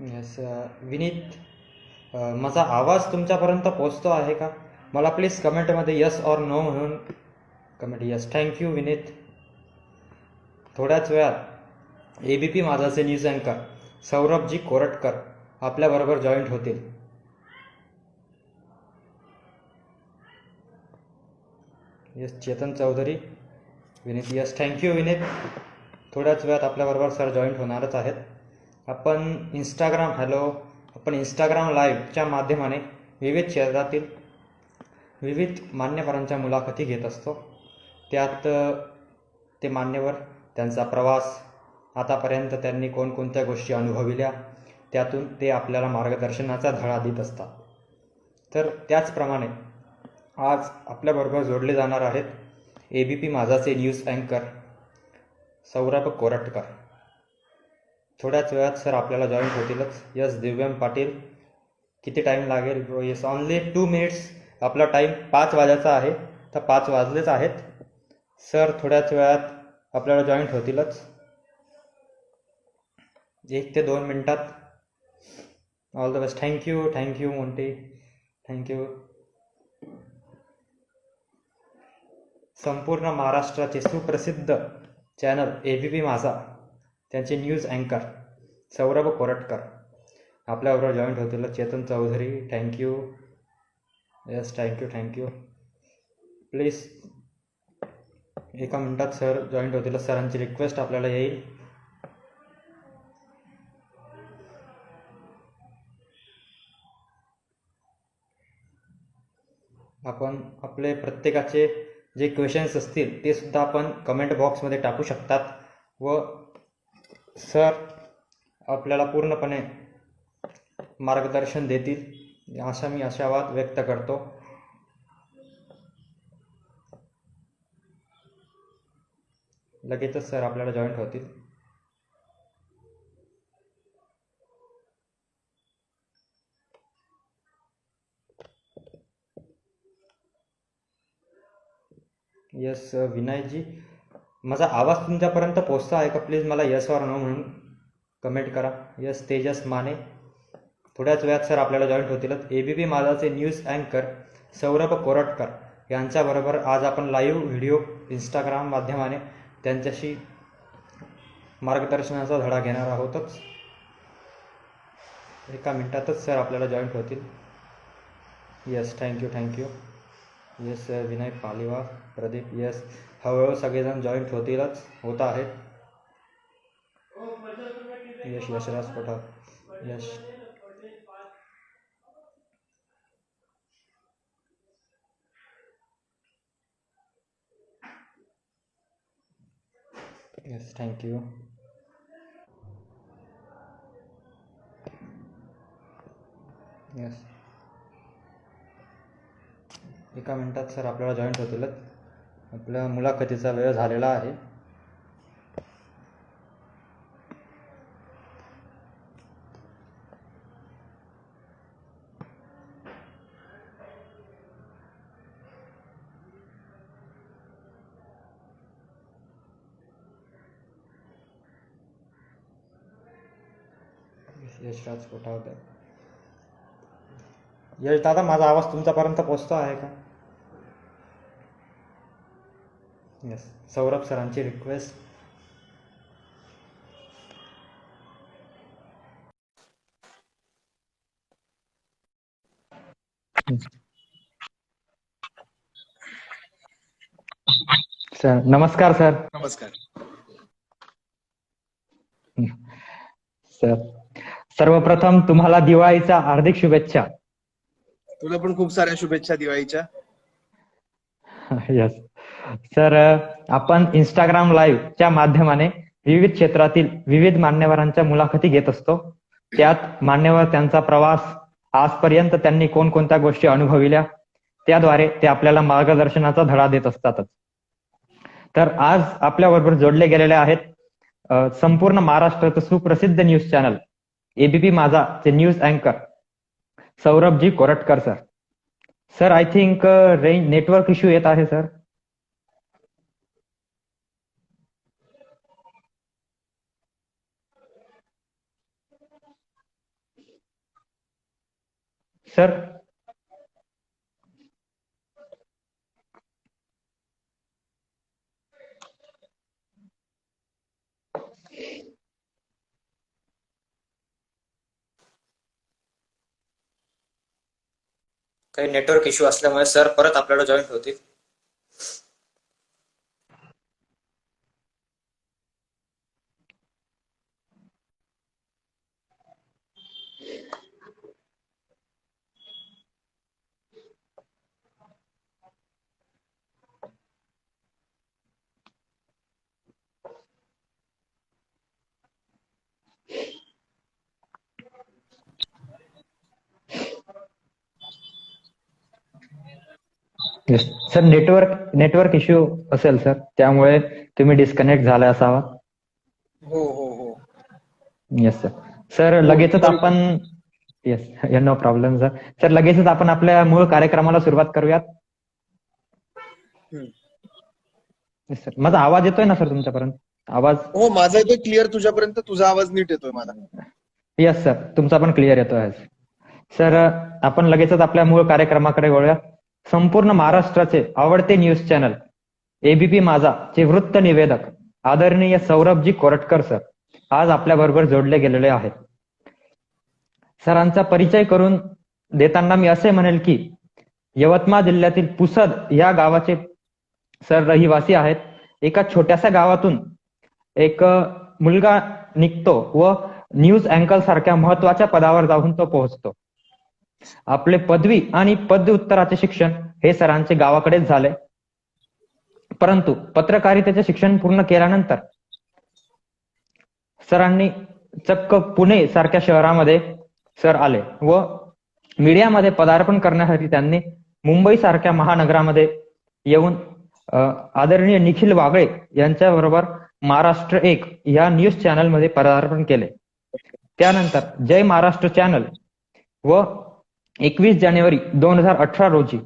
Yes Vineet, माझा आवाज तुमच्यापर्यंत पोचतो आहे का? मला प्लीज कमेंटमध्ये यस ऑर नो म्हणून कमेंट. Yes, thank you Vineet. थोड्याच वेळात ABP माझाचे न्यूज अँकर सौरभजी कोरटकर आपल्याबरोबर जॉईंट होतील. Yes, Chetan Chaudhari. Vineet, yes, thank you Vineet. थोड्याच वेळात आपल्याबरोबर सर जॉईंट होणारच आहेत. आपण इंस्टाग्राम लाईव्हच्या माध्यमाने विविध क्षेत्रातील विविध मान्यवरांच्या मुलाखती घेत असतो. त्यात ते मान्यवर त्यांचा प्रवास, आतापर्यंत त्यांनी कोणकोणत्या गोष्टी अनुभविल्या, त्यातून ते आपल्याला मार्गदर्शनाचा धडा देत असतात. तर त्याचप्रमाणे आज आपल्याबरोबर जोडले जाणार आहेत ABP माझाचे न्यूज अँकर सौरभ कोरटकर. थोड्याच वेळात सर आपल्याला जॉईंट होतीलच. यस, दिव्यम पाटील. किती टाईम लागेल ब्रो? Yes, only 2 minutes. आपला टाईम 5 वाजायचा आहे, तर 5 वाजलेच आहेत. सर थोड्याच वेळात आपल्याला जॉईंट होतीलच, 1 ते 2 मिनिटात. All the best. Thank you Monty, thank you. संपूर्ण महाराष्ट्राचे सुप्रसिद्ध चॅनल ABP माझा, त्यांचे न्यूज अँकर सौरभ कोरटकर आपल्याबरोबर जॉईंट होतील. Chetan Chaudhari, thank you. Yes, thank you. Please 1 मिनिटात सर जॉईंट होतील. सरांची रिक्वेस्ट आपल्याला येईल. आपण आपले प्रत्येकाचे जे क्वेश्चन्स असतील ते सुद्धा आपण कमेंट बॉक्समध्ये टाकू शकतात व सर आपल्याला पूर्णपणे मार्गदर्शन देतील असा मी आशावाद व्यक्त करतो. लगेचच सर आपल्याला जॉईंट होतील. यस विनायकजी, माझा आवाज तुमच्यापर्यंत पोचतो आहे का? प्लीज मला यस ऑर नो म्हणून कमेंट करा. यस, तेजस माने. थोड्याच वेळात सर आपल्याला जॉईंट होतील. ABP माझाचे न्यूज अँकर सौरभ कोरटकर यांच्याबरोबर आज आपण लाईव्ह व्हिडिओ इंस्टाग्राम माध्यमाने त्यांच्याशी मार्गदर्शनाचा धडा घेणार आहोतच. 1 मिनिटातच सर आपल्याला जॉईंट होतील. Yes, thank you. Yes Vinayak Paliwar, Pradeep. Yes, हळूहळू सगळेजण जॉईंट होत आहेत. यश, यशराज पठार. यश, यस, थँक्यू. यस, 1 मिनिटात सर आपल्याला जॉईंट होतील. आपल्या मुलाखतीचा वेळ झालेला आहे. यशराज कोठावदे. यश दादा, माझा आवाज तुमच्यापर्यंत पोचतो आहे का? यस, सौरभ सरांची रिक्वेस्ट. सर नमस्कार. सर नमस्कार. सर, सर्वप्रथम तुम्हाला दिवाळीच्या हार्दिक शुभेच्छा. तुला पण खूप साऱ्या शुभेच्छा दिवाळीच्या. यस सर, आपण इंस्टाग्राम लाईव्हच्या माध्यमाने विविध क्षेत्रातील विविध मान्यवरांच्या मुलाखती घेत असतो. त्यात मान्यवर त्यांचा प्रवास, आजपर्यंत त्यांनी कोणकोणत्या गोष्टी अनुभविल्या, त्याद्वारे ते आपल्याला मार्गदर्शनाचा धडा देत असतातच. तर आज आपल्याबरोबर जोडले गेलेले आहेत संपूर्ण महाराष्ट्राचं सुप्रसिद्ध न्यूज चॅनल ABP माझा चे न्यूज अँकर सौरभजी Koratkar sir. Sir, I think network issue येत आहे सर. सर काही नेटवर्क इश्यू असल्यामुळे सर परत आपल्याला जॉईन होतील. सर नेटवर्क इश्यू असेल सर, त्यामुळे तुम्ही डिस्कनेक्ट झाला असावा. हो हो हो. Yes sir. सर लगेचच आपण yes no problem sir. Sir लगेचच आपण आपल्या मूळ कार्यक्रमाला सुरुवात करूयात. हम्म. Yes sir. माझा आवाज येतोय ना सर तुमच्यापर्यंत? आवाज हो, माझा येतोय क्लिअर तुझ्यापर्यंत, तुझा आवाज नीट येतोय मला. येस सर, तुमचा पण क्लिअर येतोय. सर आपण लगेचच आपल्या मूळ कार्यक्रमाकडे वळूया. संपूर्ण महाराष्ट्राचे आवडते न्यूज चॅनल एबीपी माझा चे वृत्त निवेदक आदरणीय सौरभजी कोरटकर सर आज आपल्या बरोबर जोडले गेलेले आहेत. सरांचा परिचय करून देताना मी असे म्हणेल की यवतमाळ जिल्ह्यातील पुसद या गावाचे सर रहिवासी आहेत. एका छोट्याशा गावातून एक मुलगा निघतो व न्यूज अँकर सारख्या महत्वाच्या पदावर जाऊन तो पोहोचतो. आपले पदवी आणि पदव्युत्तराचे शिक्षण हे सरांचे गावाकडेच झाले, परंतु पत्रकारितेचे शिक्षण पूर्ण केल्यानंतर सरांनी चक्क पुणे सारख्या शहरामध्ये सर आले व मीडियामध्ये पदार्पण करण्यासाठी त्यांनी मुंबई सारख्या महानगरामध्ये येऊन आदरणीय निखिल वागळे यांच्याबरोबर महाराष्ट्र एक या न्यूज चॅनलमध्ये पदार्पण केले. त्यानंतर जय महाराष्ट्र चॅनल व 21 जानेवारी 2018 रोजी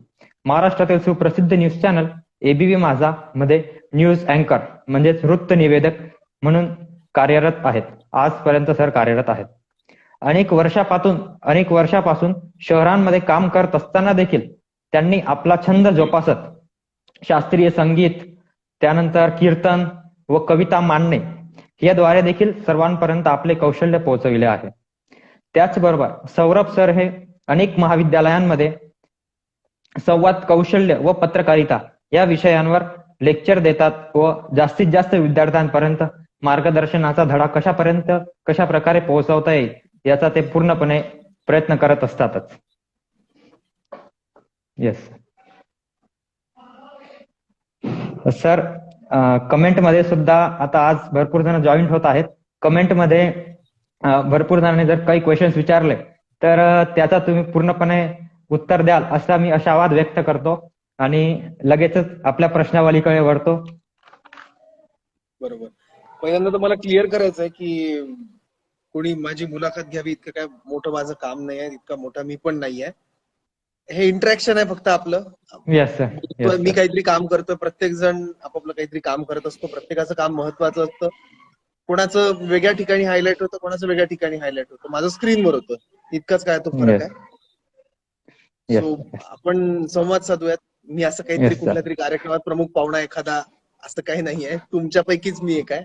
महाराष्ट्रातील सुप्रसिद्ध न्यूज चॅनल एबीपी माझा मध्ये न्यूज अँकर म्हणजेच वृत्त निवेदक म्हणून कार्यरत आहेत. आजपर्यंत सर कार्यरत आहेत. अनेक वर्षापासून शहरांमध्ये काम करत असताना देखील त्यांनी आपला छंद जोपासत शास्त्रीय संगीत, त्यानंतर कीर्तन व कविता मांडणे याद्वारे देखील सर्वांपर्यंत आपले कौशल्य पोहोचविले आहे. त्याचबरोबर सौरभ सर हे अनेक महाविद्यालयांमध्ये संवाद कौशल्य व पत्रकारिता या विषयांवर लेक्चर देतात व जास्तीत जास्त विद्यार्थ्यांपर्यंत मार्गदर्शनाचा धडा कशा प्रकारे पोहोचवता येईल याचा ते पूर्णपणे प्रयत्न करत असतातच. Yes sir. कमेंटमध्ये सुद्धा आता आज भरपूर जण जॉईन होत आहेत. कमेंटमध्ये भरपूर जणांनी जर काही क्वेश्चन्स विचारले तर त्याचा तुम्ही पूर्णपणे उत्तर द्याल असा मी आशावाद व्यक्त करतो आणि लगेचच आपल्या प्रश्नावलीकडे वळतो. बरोबर. पहिल्यांदा तर मला क्लिअर करायचं आहे की कोणी माझी मुलाखत घ्यावी इतकं काय मोठं माझं काम नाही आहे, इतका मोठा मी पण नाही आहे. हे इंटरॅक्शन आहे फक्त आपलं. Yes sir. मी काहीतरी काम करतो, प्रत्येक जण आपापलं काहीतरी काम करत असतो. प्रत्येकाचं काम महत्वाचं असतं. कोणाचं वेगळ्या ठिकाणी हायलाइट होतं, कोणाचं वेगळ्या ठिकाणी हायलाइट होतं. माझं स्क्रीनवर होतं. इतकाच काय तो फरक आहे. सो आपण संवाद साधूयात. मी असं काहीतरी कुठल्या तरी कार्यक्रमात प्रमुख पाहुणा एखादा असं काही नाहीये. तुमच्यापैकीच मी एक आहे.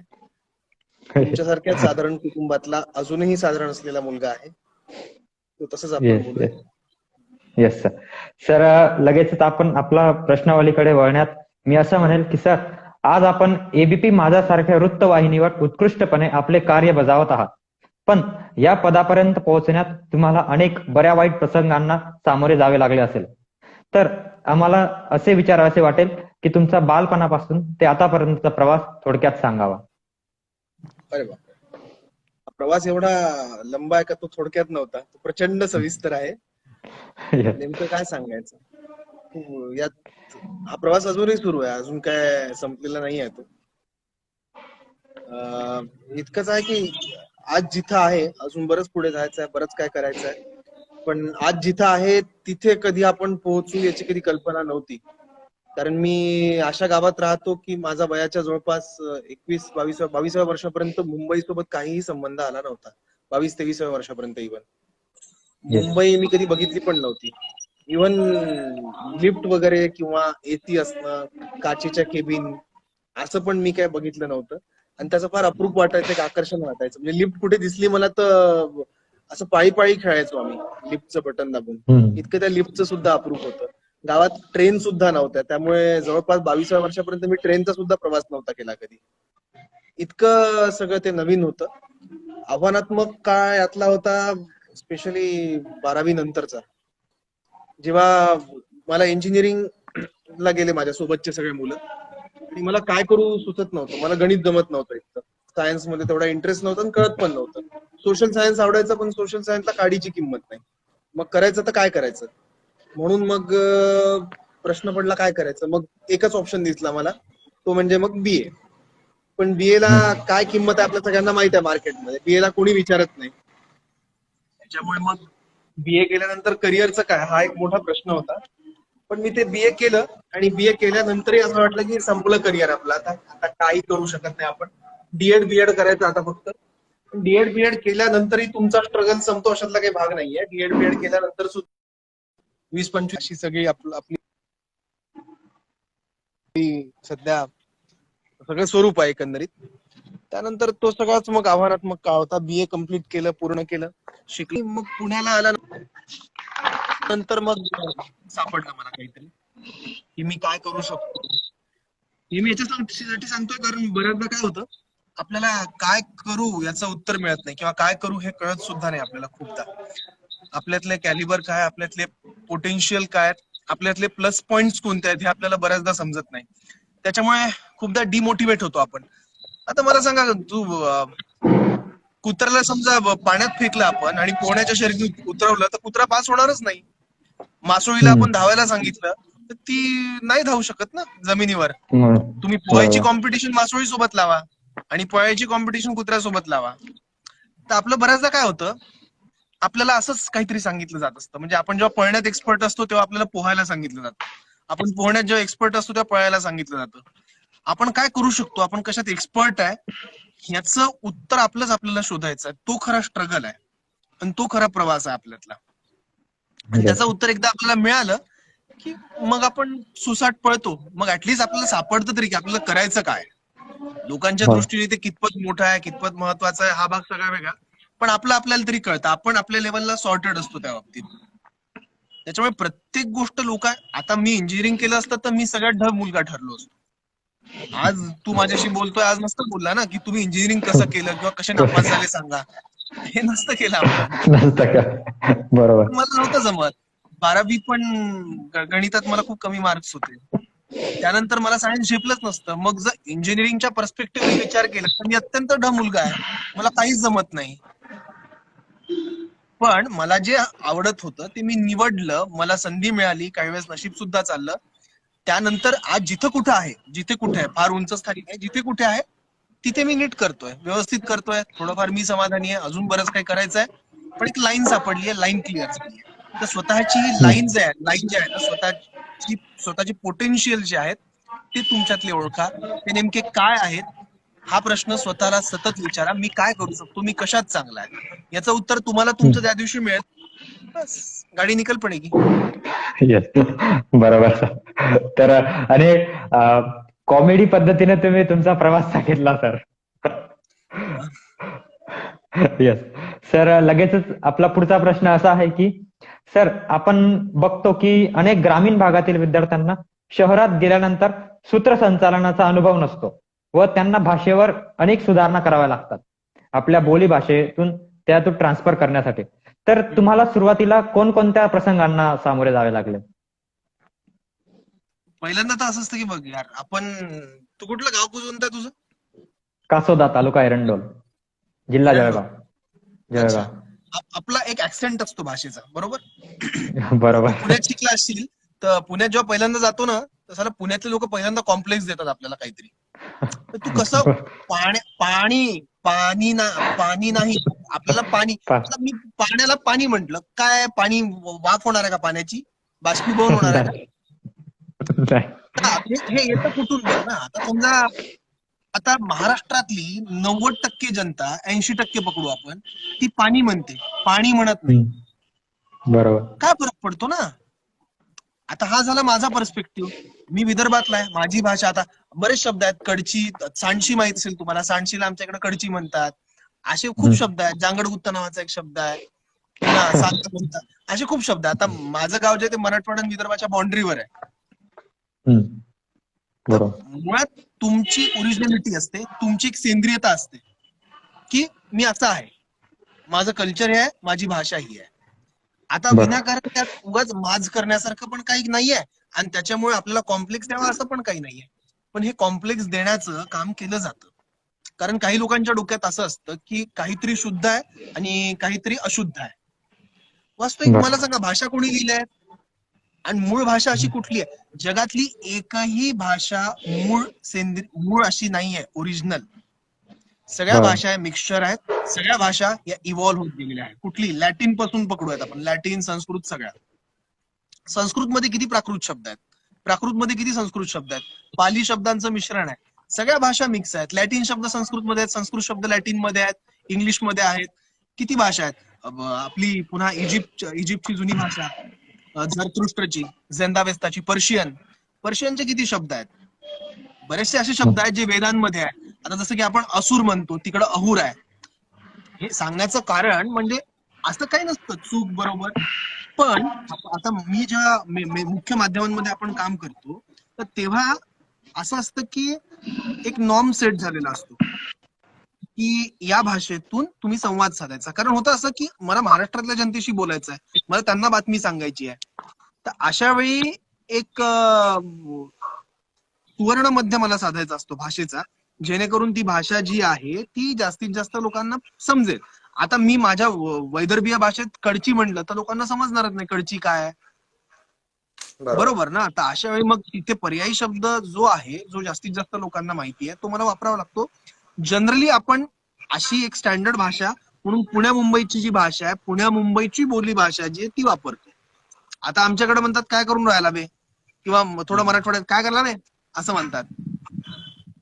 तुमच्यासारख्याच साधारण कुटुंबातला अजूनही साधारण असलेला मुलगा आहे. तो तसंच आपण बोलूया. Yes sir. सर लगेचच आपण आपला प्रश्नावलीकडे वळण्यात मी असं म्हणेल की सर आज आपण एबीपी माझा सारख्या वृत्तवाहिनीवर उत्कृष्टपणे आपले कार्य बजावत आहात, पण या पदापर्यंत पोहोचण्यात तुम्हाला अनेक बऱ्या वाईट प्रसंगांना सामोरे जावे लागले असेल. तर आम्हाला असे विचारायचे वाटेल की तुमचा बालपणापासून ते आतापर्यंतचा प्रवास थोडक्यात सांगावा. अरे बाप, प्रवास एवढा लंबा आहे का तो थोडक्यात नव्हता, तो प्रचंड सविस्तर आहे. नेमकं काय सांगायचं, यात हा प्रवास अजूनही सुरू आहे, अजून काय संपलेला नाही आहे तो. इतकंच आहे की आज जिथं आहे अजून बरंच पुढे जायचं आहे, बरंच काय करायचं आहे. पण आज जिथं आहे तिथे कधी आपण पोहोचू याची कधी कल्पना नव्हती. कारण मी अशा गावात राहतो की माझा वयाच्या जवळपास 22व्या वर्षापर्यंत मुंबई सोबत काहीही संबंध आला नव्हता. 22-23व्या वर्षापर्यंत इव्हन. येस. मुंबई मी कधी बघितली पण नव्हती. इव्हन लिफ्ट वगैरे किंवा एसी असणं, काचेच्या केबिन असं पण मी काय बघितलं नव्हतं. आणि त्याचं फार अप्रूप वाटायचं, एक आकर्षण वाटायचं. म्हणजे लिफ्ट कुठे दिसली मला तर असं पाळी पाळी खेळायचो आम्ही लिफ्टचं बटन दाबून. इतकं त्या लिफ्टचं सुद्धा अप्रूप होतं. गावात ट्रेन सुद्धा नव्हत्या, त्यामुळे जवळपास 22व्या वर्षापर्यंत मी ट्रेनचा सुद्धा प्रवास नव्हता केला कधी. इतकं सगळं ते नवीन होतं. आव्हानात्मक काळ यातला होता, स्पेशली 12वी नंतरचा, जेव्हा मला इंजिनिअरिंगला गेले माझ्या सोबतचे सगळे मुलं, आणि मला काय करू सुचत नव्हतं. मला गणित जमत नव्हतं इतकं. सायन्स मध्ये तेवढा इंटरेस्ट नव्हता आणि कळत पण नव्हतं. सोशल सायन्स आवडायचं, पण सोशल सायन्सला काडीची किंमत नाही. मग करायचं तर काय करायचं, म्हणून मग प्रश्न पडला काय करायचं. मग एकच ऑप्शन दिसला मला, तो म्हणजे मग बीए. पण बीए ला काय किंमत आहे आपल्या सगळ्यांना माहित आहे मार्केटमध्ये. बीए ला कोणी विचारत नाही. त्याच्यामुळे मग बीए केल्यानंतर करिअरचं काय, हा एक मोठा प्रश्न होता. पण मी ते बीए केलं, आणि बीए केल्यानंतरही असं वाटलं की संपलं करिअर आपलं, आता आता काही करू शकत नाही आपण. डीएड बीएड करायचं आता फक्त. डीएड बीएड केल्यानंतरही तुमचा स्ट्रगल संपतो अशातला काही भाग नाहीये. डीएड बीएड केल्यानंतर सुद्धा 20-25 अशी सगळी आपली सध्या सगळं स्वरूप आहे एकंदरीत. त्यानंतर तो सगळाच मग आव्हानात्मक काळ होता. बीए कम्प्लीट केलं, पूर्ण केलं, शिकली. मग पुण्याला आल्यानंतर मग सापडलं मला काहीतरी की मी काय करू शकतो. हे मी याच्यासाठी सांगतोय कारण बऱ्याचदा काय होतं, आपल्याला काय करू याचं उत्तर मिळत नाही, किंवा काय करू हे कळत सुद्धा नाही आपल्याला खूपदा. आपल्यातले कॅलिबर काय, आपल्यातले पोटेन्शियल काय, आपल्यातले प्लस पॉइंट्स कोणते आहेत हे आपल्याला बऱ्याचदा समजत नाही. त्याच्यामुळे खूपदा डिमोटिवेट होतो आपण. आता मला सांगा, तू कुत्र्याला समजा पाण्यात फेकलं आपण आणि पोहण्याच्या शर्यतीत उतरवलं तर कुत्रा पास होणारच नाही. मासोळीला आपण धावायला सांगितलं तर ती नाही धावू शकत ना जमिनीवर. तुम्ही पोहायची कॉम्पिटिशन मासोळी सोबत लावा आणि पोहायची कॉम्पिटिशन कुत्र्यासोबत लावा. तर आपलं बऱ्याचदा काय होतं, आपल्याला असंच काहीतरी सांगितलं जात असतं. म्हणजे आपण जेव्हा पळण्यात एक्सपर्ट असतो तेव्हा आपल्याला पोहायला सांगितलं जातं. आपण पोहण्यात जेव्हा एक्सपर्ट असतो तेव्हा पळायला सांगितलं जातं. आपण काय करू शकतो, आपण कशात एक्सपर्ट आहे, ह्याचं उत्तर आपल्याला शोधायचं आहे. तो खरा स्ट्रगल आहे आणि तो खरा प्रवास आहे आपल्यातला. आणि त्याचं उत्तर एकदा आपल्याला मिळालं की मग आपण सुसाट पळतो. मग ऍटलीस्ट आपल्याला सापडतं तरी की आपल्याला करायचं काय. लोकांच्या दृष्टीने ते कितपत मोठं आहे, कितपत महत्वाचं आहे, हा भाग सगळा वेगळा. पण आपल्याला तरी कळतं, आपण आपल्या लेवलला सॉर्टेड असतो त्या बाबतीत. त्याच्यामुळे प्रत्येक गोष्ट आता मी इंजिनिअरिंग केलं असतं तर मी सगळ्यात ढ मुलगा ठरलो असतो. आज तू माझ्याशी बोलतोय, आज नसतं बोलला ना की तुम्ही इंजिनिअरिंग कसं केलं किंवा कसे नापास झाले सांगा. हे नसतं केलं आपण. बरोबर. मला नव्हतं जमत. 12वी पण गणितात मला खूप कमी मार्क्स होते. त्यानंतर मला सायन्स झेपलंच नसतं. मग जर इंजिनिअरिंगच्या पर्स्पेक्टिव्हने विचार केला तर मी अत्यंत ढ मुलगा आहे, मला काहीच जमत नाही. पण मला जे आवडत होतं ते मी निवडलं, मला संधी मिळाली, काही वेळेस नशीब सुद्धा चाललं. त्यानंतर आज जिथे कुठे आहे, फार उंच स्थानी आहे, जिथे कुठे आहे तिथे मी नीट करतोय, व्यवस्थित करतोय. थोडंफार मी समाधानी आहे, अजून बरंच काही करायचं आहे. पण एक लाईन सापडली आहे, लाईन क्लिअर झाली आहे. तर स्वतःची लाईन जे आहे ना, स्वतःची पोटेन्शियल जे आहेत ते तुमच्यातले ओळखा. ते नेमके काय आहेत हा प्रश्न स्वतःला सतत विचारा. मी काय करू शकतो, मी कशात चांगला आहे, याचं उत्तर तुम्हाला तुमचं त्या दिवशी मिळेल. बस गाडी निकल पडेगी. येस, बरोबर. तर आणि कॉमेडी पद्धतीने तुम्ही तुमचा प्रवास सांगितला सर. येस सर, लगेचच आपला पुढचा प्रश्न असा आहे की सर, आपण बघतो की अनेक ग्रामीण भागातील विद्यार्थ्यांना शहरात गेल्यानंतर सूत्रसंचालनाचा अनुभव नसतो व त्यांना भाषेवर अनेक सुधारणा कराव्या लागतात आपल्या बोली भाषेतून त्यातून ट्रान्सफर करण्यासाठी. तर तुम्हाला सुरुवातीला कोणकोणत्या प्रसंगांना सामोरे जावे लागले? पहिल्यांदा तर असं असतं की बघ यार, तू कुठलं गाव कोणतं आहे तुझं? कासोदा, तालुका एरंडोल, जिल्हा जळगाव. अच्छा. जळगाव. आपला एक ऍक्सेंट असतो भाषेचा, बरोबर? बरोबर. पुण्यात शिकला असशील तर पुण्यात जेव्हा पहिल्यांदा जातो ना, तर पुण्यातले लोक पहिल्यांदा कॉम्प्लेक्स देतात आपल्याला काहीतरी. तर तू कसं पाणी नाही, आपल्याला पाणी, मी पाण्याला पाणी म्हंटल, काय पाणी वाफ होणार आहे का पाण्याची? बाष्पीभवन होणार आहे का? हे येतं कुठून बघ ना. आता समजा आता महाराष्ट्रातली 90% जनता, 80% पकडू आपण, ती पाणी म्हणते, पाणी म्हणत नाही. बरोबर. काय फरक पडतो ना. आता हा झाला माझा पर्स्पेक्टिव्ह. मी विदर्भातला आहे, माझी भाषा. आता बरेच शब्द आहेत, कडची, सांडशी माहित असेल तुम्हाला, सांडशीला आमच्याकडे कडची म्हणतात. असे खूप शब्द आहेत. जांगडगुत्ता नावाचा एक शब्द आहे, पुन्हा सांगता म्हणतात. असे खूप शब्द आहेत. आता माझं गाव जे ते मराठवाडा आणि विदर्भाच्या बाउंड्रीवर आहे. तर बरोबर. मुळात तुमची ओरिजिनॅलिटी असते, तुमची एक सेंद्रियता असते की मी असं आहे, माझं कल्चर हे आहे, माझी भाषा ही आहे. आता बरोबर. विनाकारण त्यात उगाच माज करण्यासारखं पण काही नाहीये आणि त्याच्यामुळे आपल्याला कॉम्प्लेक्स द्यावा असं पण काही नाहीये. पण हे कॉम्प्लेक्स देण्याचं काम केलं जातं. कारण काही लोकांच्या डोक्यात असं असतं की काहीतरी शुद्ध आहे आणि काहीतरी अशुद्ध आहे. वास्तविक मला सांगा, भाषा कोणी लिहिल्या आहेत आणि मूळ भाषा अशी कुठली आहे? जगातली एकही भाषा मूळ अशी नाहीये, ओरिजिनल. सगळ्या भाषा मिक्सचर आहेत. सगळ्या भाषा या इव्हॉल्व्ह होत गेलेल्या आहेत. कुठली? लॅटिन पासून पकडूयात आपण, लॅटिन, संस्कृत, सगळ्या. संस्कृत मध्ये किती प्राकृत शब्द आहेत, प्राकृत मध्ये किती संस्कृत शब्द आहेत, पाली शब्दांचं मिश्रण आहे. सगळ्या भाषा मिक्स आहेत. लॅटिन शब्द संस्कृत मध्ये आहेत, संस्कृत शब्द लॅटिन मध्ये आहेत, इंग्लिश मध्ये आहेत. किती भाषा आहेत. आपली पुन्हा इजिप्तची जुनी भाषा, झरतृष्ट्रची, झेंदावेस्ताची, पर्शियनचे किती शब्द आहेत. बरेचसे असे शब्द आहेत जे वेदांमध्ये आहेत. आता जसं की आपण असुर म्हणतो, तिकडं अहुर आहे. हे सांगण्याचं कारण म्हणजे असं काही नसतं चूक बरोबर. पण आता मी ज्या मुख्य माध्यमांमध्ये आपण काम करतो, तर तेव्हा असं असतं की एक नॉर्म सेट झालेला असतो की या भाषेतून तुम्ही संवाद साधायचा. कारण होतं असं की मला महाराष्ट्रातल्या जनतेशी बोलायचं आहे, मला त्यांना बातमी सांगायची आहे. तर अशा वेळी एक सुवर्ण मध्य मला साधायचा असतो भाषेचा, जेणेकरून ती भाषा जी आहे ती जास्तीत जास्त लोकांना समजेल. आता मी माझ्या वैदर्भीय भाषेत कडची म्हणलं तर लोकांना समजणारच नाही कडची काय आहे. बरोबर ना. तर अशा वेळी मग तिथे पर्यायी शब्द जो आहे, जो जास्तीत जास्त लोकांना माहिती आहे, तो मला वापरावा लागतो. जनरली आपण अशी एक स्टँडर्ड भाषा म्हणून पुण्या मुंबईची जी भाषा आहे, पुण्या मुंबईची बोली भाषा जी आहे ती वापरतो. आता आमच्याकडे म्हणतात काय करून राहायला बे, किंवा थोडं मराठवाड्यात काय करला बे असं म्हणतात.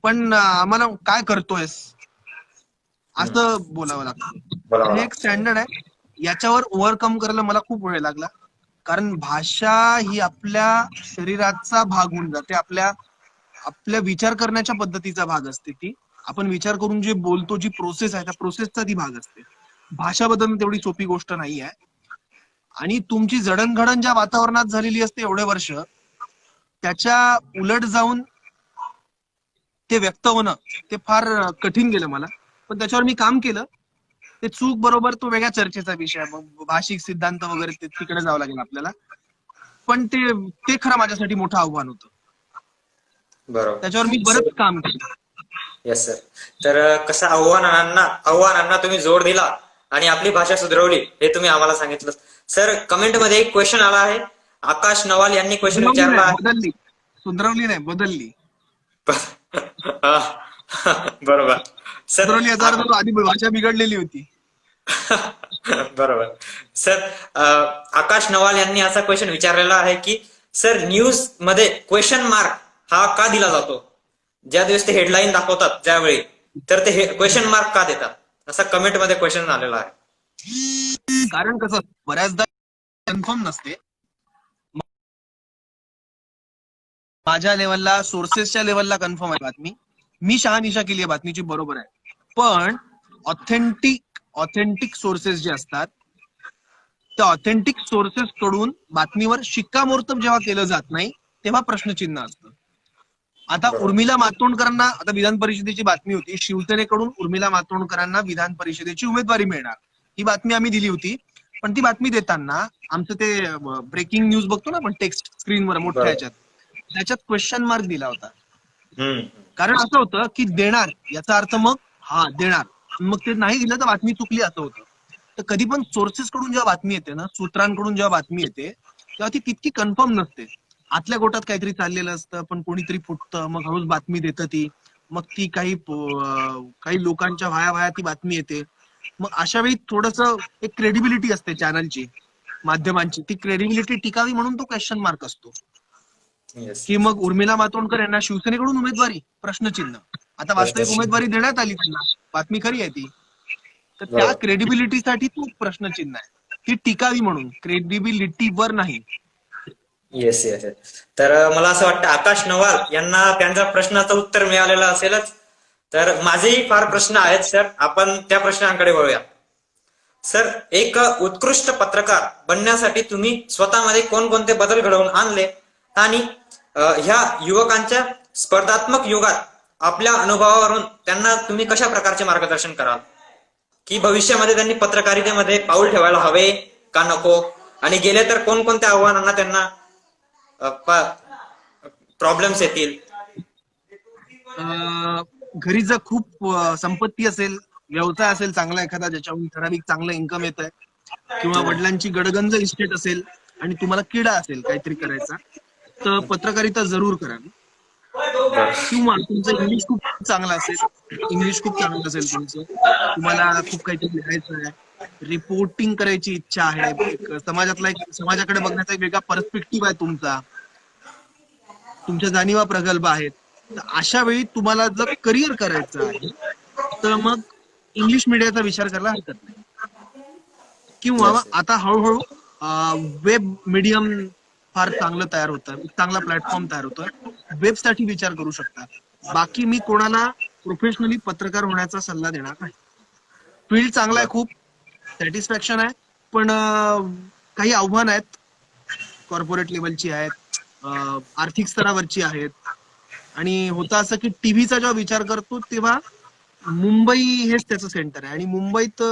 पण आम्हाला काय करतोयस असं बोलावं लागतं. हे एक स्टँडर्ड आहे. याच्यावर ओव्हरकम करायला मला खूप वेळ लागला. कारण भाषा ही आपल्या शरीराचा भाग होऊन जाते, आपल्या विचार करण्याच्या पद्धतीचा भाग असते ती. आपण विचार करून जे बोलतो, जी प्रोसेस आहे त्या प्रोसेसचा ती भाग असते. भाषा बदलणं तेवढी सोपी गोष्ट नाही आहे. आणि तुमची जडणघडण ज्या वातावरणात झालेली असते एवढे वर्ष, त्याच्या उलट जाऊन ते व्यक्त होणं ते फार कठीण गेलं मला. पण त्याच्यावर मी काम केलं. ते चूक बरोबर तो वेगळ्या चर्चेचा विषय, मग भाषिक सिद्धांत वगैरे तिकडे जावं लागेल आपल्याला. पण ते खरं माझ्यासाठी मोठं आव्हान होतं. बरोबर. त्याच्यावर मी बरंच काम केलं. Yes sir. तर कसं आव्हानांना तुम्ही जोड दिला आणि आपली भाषा सुधारवली हे तुम्ही आम्हाला सांगितलं. सर कमेंट मध्ये एक क्वेश्चन आला आहे. आकाश नवाल यांनी क्वेश्चन विचारला आहे. बदलली, सुधारवली नाही, बदलली. बरोबर सर. सुधारवली याचा अर्थ आधी भाषा बिघडलेली होती. बरोबर सर. आकाश नवाल यांनी असा क्वेश्चन विचारलेला आहे की सर न्यूज मध्ये क्वेश्चन मार्क हा का दिला जातो? ज्या दिवस ते हेडलाईन दाखवतात त्यावेळी, तर ते क्वेश्चन मार्क का देतात? असा कमेंट मध्ये क्वेश्चन आलेला आहे. कारण कसं बऱ्याचदा कन्फर्म नसते. माझ्या लेवलला, सोर्सेसच्या लेवलला कन्फर्म आहे बातमी. मी शहानिशा केली आहे बातमीची, बरोबर आहे. पण ऑथेंटिक सोर्सेस जे असतात, त्या ऑथेंटिक सोर्सेस कडून बातमीवर शिक्कामोर्तब जेव्हा केलं जात नाही, तेव्हा प्रश्नचिन्ह असतं. आता उर्मिला मातोंडकरांना, आता विधान परिषदेची बातमी होती, शिवसेनेकडून उर्मिला मातोंडकरांना विधान परिषदेची उमेदवारी मिळणार, ही बातमी आम्ही दिली होती. पण ती बातमी देताना आमचं ते ब्रेकिंग न्यूज बघतो ना आपण टेक्स्ट स्क्रीनवर मोठ्या ह्याच्यात, त्याच्यात क्वेश्चन मार्क दिला होता. कारण असं होतं की देणार याचा अर्थ मग हा देणार, मग ते नाही दिलं तर बातमी चुकली असं होतं. तर कधी पण सोर्सेस कडून जेव्हा बातमी येते ना, सूत्रांकडून जेव्हा बातमी येते, तेव्हा ती तितकी कन्फर्म नसते. आतल्या गोटात काहीतरी चाललेलं असतं, पण कोणीतरी फुटतं, मग हळूच बातमी देतं ती. मग ती काही लोकांच्या व्हाया ती बातमी येते. मग अशा वेळी थोडंसं एक क्रेडिबिलिटी असते चॅनलची, माध्यमांची. ती क्रेडिबिलिटी टिकावी म्हणून तो क्वेश्चन मार्क असतो. की मग उर्मिला मातोंडकर यांना शिवसेनेकडून उमेदवारी, प्रश्नचिन्ह. आता वास्तविक उमेदवारी देण्यात आली त्यांना, बातमी खरी आहे ती. तर त्या क्रेडिबिलिटीसाठी तो प्रश्नचिन्ह आहे. ती टिकावी म्हणून, क्रेडिबिलिटीवर नाही. Yes yes yes. तर मला असं वाटतं आकाश नवाल यांना त्यांच्या प्रश्नाचं उत्तर मिळालेलं असेलच. तर माझेही फार प्रश्न आहेत सर, आपण त्या प्रश्नांकडे वळूया. सर, एक उत्कृष्ट पत्रकार बनण्यासाठी तुम्ही स्वतःमध्ये कोणकोणते बदल घडवून आणले आणि ह्या युवकांच्या स्पर्धात्मक युगात आपल्या अनुभवावरून त्यांना तुम्ही कशा प्रकारचे मार्गदर्शन कराल की भविष्यामध्ये त्यांनी पत्रकारितेमध्ये पाऊल ठेवायला हवे का नको, आणि गेले तर कोणकोणत्या आव्हानांना त्यांना प्रॉब्लेम्स येतील? घरी जर खूप संपत्ती असेल, व्यवसाय असेल चांगला एखादा ज्याच्याहून ठराविक चांगलं इन्कम येत आहे, किंवा वडिलांची गडगंज इस्टेट असेल आणि तुम्हाला किडा असेल काहीतरी करायचा, तर पत्रकारिता जरूर करावी. किंवा तुमचं इंग्लिश खूप चांगलं असेल, तुमचं, तुम्हाला खूप काहीतरी लिहायचं आहे, रिपोर्टिंग करायची इच्छा आहे, समाजाकडे बघण्याचा एक वेगळा पर्स्पेक्टिव्ह आहे तुमचा, तुमच्या जाणीवा प्रगल्भ आहेत, तर अशा वेळी तुम्हाला जर करिअर करायचं आहे तर मग इंग्लिश मीडियाचा विचार करायला हरकत नाही. किंवा आता हळूहळू वेब मीडियम फार चांगलं तयार होतं, चांगला प्लॅटफॉर्म तयार होतोय, वेबसाठी विचार करू शकता. बाकी मी कोणाला प्रोफेशनली पत्रकार होण्याचा सल्ला देणार नाही. फील्ड चांगला आहे, खूप सॅटिस्फॅक्शन आहे, पण काही आव्हान आहेत, कॉर्पोरेट लेवलची आहेत, आर्थिक स्तरावरची आहेत. आणि होतं असं की टीव्हीचा जेव्हा विचार करतो तेव्हा मुंबई हेच त्याचं सेंटर आहे, आणि मुंबईत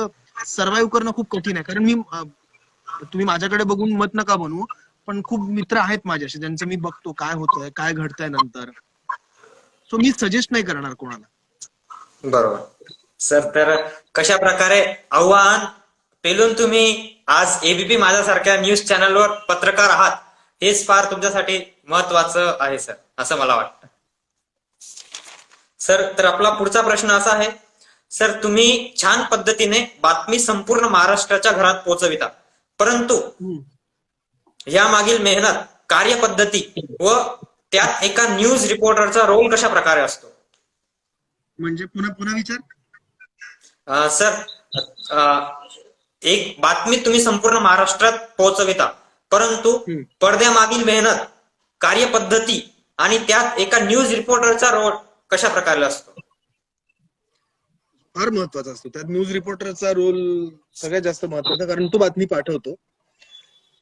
सर्व्हाइव्ह करणं खूप कठीण आहे. कारण तुम्ही माझ्याकडे बघून मत नका बनवू, पण खूप मित्र आहेत माझ्याशी ज्यांचं मी बघतो काय होतंय, काय घडतंय नंतर. सो मी सजेस्ट नाही करणार कोणाला. बरोबर सर. तर कशा प्रकारे आव्हान पेलून तुम्ही आज एबीपी माझ्यासारख्या न्यूज चॅनलवर पत्रकार आहात, हेच फार तुमच्यासाठी महत्वाचं आहे सर, असं मला वाटतं. सर, तर आपला पुढचा प्रश्न असा आहे, सर तुम्ही छान पद्धतीने बातमी संपूर्ण महाराष्ट्राच्या घरात पोहोचविता, परंतु यामागील मेहनत, कार्यपद्धती व त्यात एका न्यूज रिपोर्टरचा रोल कशा प्रकारे असतो? म्हणजे पुन्हा विचार. सर, एक बातमी तुम्ही संपूर्ण महाराष्ट्रात पोहोचविता, परंतु पडद्यामागील मेहनत, कार्यपद्धती आणि त्यात एका न्यूज रिपोर्टरचा रोल कशा प्रकारे असतो? फार महत्वाचा असतो. त्यात न्यूज रिपोर्टरचा रोल सगळ्यात जास्त महत्वाचा, कारण तो बातमी पाठवतो,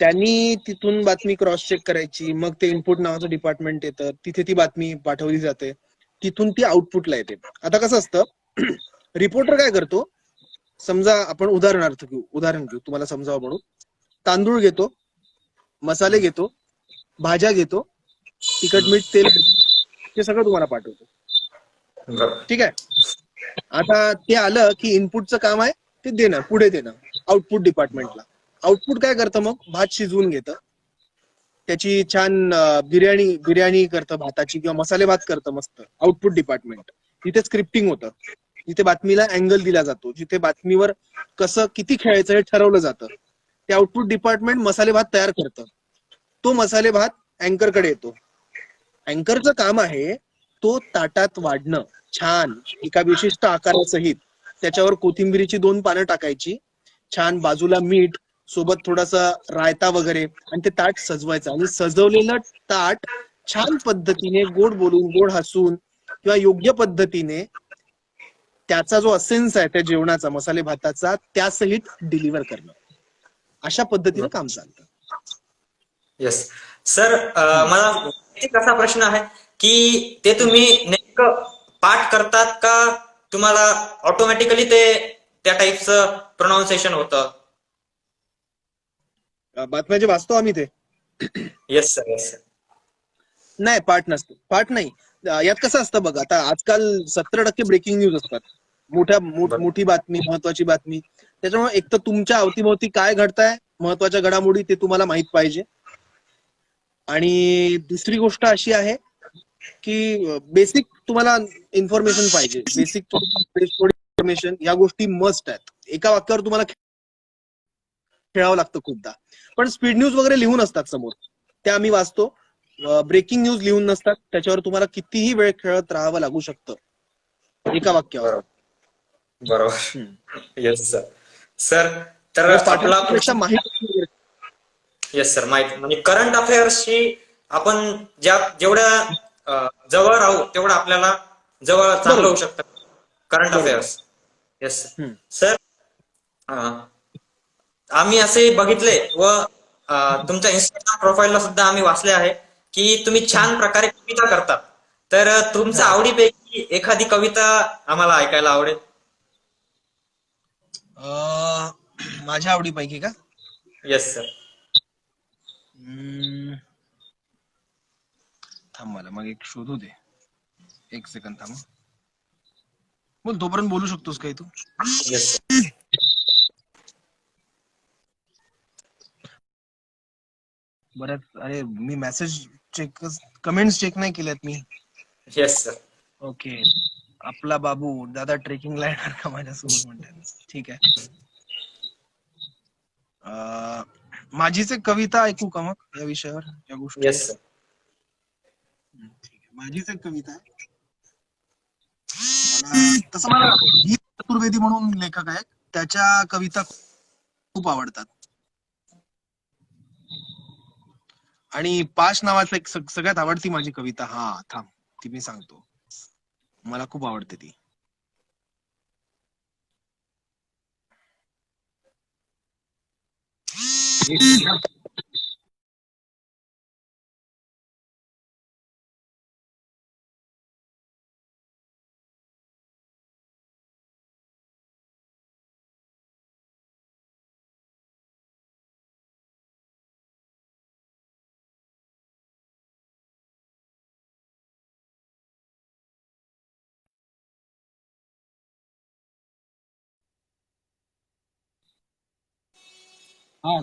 त्यांनी तिथून बातमी क्रॉस चेक करायची, मग ते इनपुट नावाचं डिपार्टमेंट येतं, तिथे ती बातमी पाठवली जाते, तिथून ती आउटपुटला येते. आता कसं असतं, रिपोर्टर काय करतो, समजा आपण उदाहरण घेऊ तुम्हाला समजावं म्हणून, तांदूळ घेतो, मसाले घेतो, भाज्या घेतो, तिखट मीठ तेल हे सगळं तुम्हाला पाठवतो. ठीक आहे. आता ते आलं की इनपुटचं काम आहे ते देणं, पुढे देणं आउटपुट डिपार्टमेंटला. आउटपुट काय करतं, मग भात शिजवून घेतं, त्याची छान बिर्याणी करतं भाताची, किंवा मसाले भात करतं मस्त आउटपुट डिपार्टमेंट. तिथे स्क्रिप्टिंग होतं, जिथे बातमीला अँगल दिला जातो, जिथे बातमीवर कसं किती खेळायचं हे ठरवलं जातं, ते आउटपुट डिपार्टमेंट मसाले भात तयार करतं. तो मसाले भात अँकरकडे येतो. अँकरचं काम आहे तो ताटात वाढणं, छान एका विशिष्ट आकारासहित, त्याच्यावर कोथिंबिरीची 2 पानं टाकायची, छान बाजूला मीठ, सोबत थोडासा रायता वगैरे, आणि ते ताट सजवायचं. आणि सजवलेलं ताट छान पद्धतीने गोड बोलून, गोड हसून, किंवा योग्य पद्धतीने त्याचा जो असेन्स आहे त्या जेवणाचा, मसाले भाताचा, त्यासहित डिलिव्हर करणं. अशा पद्धतीने काम चालतं. येस सर, मला एक असा प्रश्न आहे की ते तुम्ही नेमकं पाठ करतात का तुम्हाला ऑटोमॅटिकली ते त्या टाईपचं प्रोनाऊन्सिएशन होतं? बातम्या जे वाचतो आम्ही ते. Yes sir, yes sir. नाही, पाठ नसतो, पाठ नाही. यात कसं असतं बघा, आता आजकाल 70% ब्रेकिंग न्यूज असतात, मोठी बातमी, महत्वाची बातमी. त्याच्यामुळे एक तर तुमच्या अवतीभोवती काय घडतंय, महत्वाच्या घडामोडी, ते तुम्हाला माहित पाहिजे. आणि दुसरी गोष्ट अशी आहे की बेसिक तुम्हाला इन्फॉर्मेशन पाहिजे, बेसिक इन्फॉर्मेशन, या गोष्टी मस्ट आहेत. एका वाक्यावर तुम्हाला खेळावं लागतं खूपदा. पण स्पीड न्यूज वगैरे लिहून असतात समोर, त्या आम्ही वाचतो. ब्रेकिंग न्यूज लिहून नसतात, त्याच्यावर तुम्हाला कितीही वेळ खेळत राहावं लागू शकतं एका वाक्यावर. बरोबर. Yes sir. सर, तर म्हणजे आपला पाठवण्यापेक्षा माहिती. येस सर, माहिती म्हणजे करंट अफेअर्सशी आपण जेवढ्या जवळ राहू तेवढं आपल्याला जवळ चांगलं बरोबर होऊ शकतं करंट बरोबर. अफेअर्स. येस हम्म. सर. आम्ही असे बघितले व तुमच्या इंस्टाग्राम प्रोफाईलला सुद्धा आम्ही वाचले आहे की तुम्ही छान प्रकारे कविता करता. तर तुमच्या हा. आवडीपैकी एखादी कविता आम्हाला ऐकायला आवडेल. माझ्या आवडीपैकी का? Yes sir. थांब मला मग एक शोधू दे. एक सेकंद थांब. बोल, तोपर्यंत बोलू शकतोस काही तू. Yes sir. बरं, अरे मी मेसेज चेक, कमेंट्स चेक नाही केल्यात मी. Yes sir. ओके. आपला बाबू दादा ट्रेकिंगला येणार का माझ्यासोबत म्हणतात. ठीक आहे. माझीच एक कविता ऐकू का मग या विषयावर, या गोष्टी. Yes sir. ठीक आहे, माझीच एक कविता आहे. तसं मला गीत चतुर्वेदी म्हणून लेखक आहेत, त्याच्या कविता खूप आवडतात. आणि पाश नावाचं एक सगळ्यात आवडती माझी कविता, हा थांब ती मी सांगतो, मला खूप आवडते ती.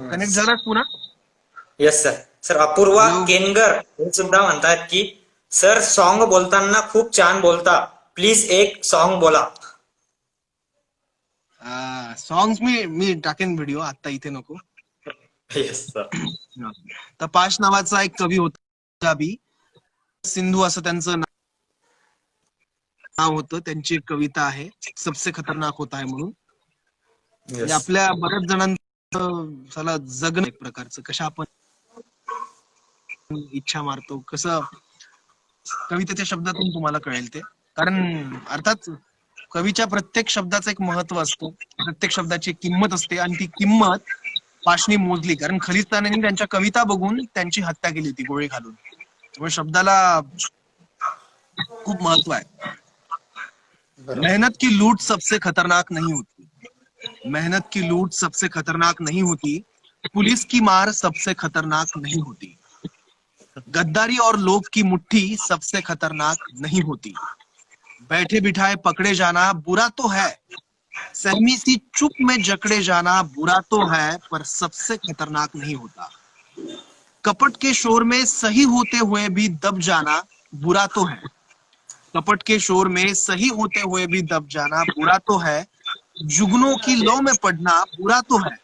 कनेक्ट झाला पुन्हा. Yes sir. Sir Apurva Hello. Kenagar हे सुद्धा म्हणतात की सर सॉन्ग बोलताना खूप छान बोलता, प्लीज एक सॉन्ग बोला. सॉंग्स मी टाकेन व्हिडिओ, आता इथे नको. Yes sir. तर पाश नावाचा एक कवी होता, सिंधू असं त्यांचं नाव होतं. त्यांची एक कविता आहे, सबसे खतरनाक होता है म्हणून. म्हणजे येस. आपल्या बऱ्याच जणांचं साला जगणं एक प्रकारचं, कशा आपण इच्छा मारतो, कसं कवितेच्या शब्दातून तुम्हाला कळेल ते. कारण अर्थात कवीच्या प्रत्येक शब्दाचं एक महत्व असतं, प्रत्येक शब्दाची एक किंमत असते, आणि ती किंमत पाशनी मोजली. कारण खलिस्तानांनी त्यांच्या कविता बघून त्यांची हत्या केली होती गोळी घालून. त्यामुळे शब्दाला खूप महत्व आहे. मेहनत की लूट सबसे खतरनाक नहीं होती, मेहनत की लूट सबसे खतरनाक नहीं होती, पुलिस की मार सबसे खतरनाक नहीं होती, गद्दारी और लोभ की मुट्ठी सबसे खतरनाक नहीं होती, बैठे बिठाए पकड़े जाना बुरा तो है, सहमी सी चुप में जकड़े जाना बुरा तो है, पर सबसे खतरनाक नहीं होता, कपट के शोर में सही होते हुए भी दब जाना बुरा तो है, कपट के शोर में सही होते हुए भी दब जाना बुरा तो है, जुगनों की लौ में पड़ना बुरा तो है,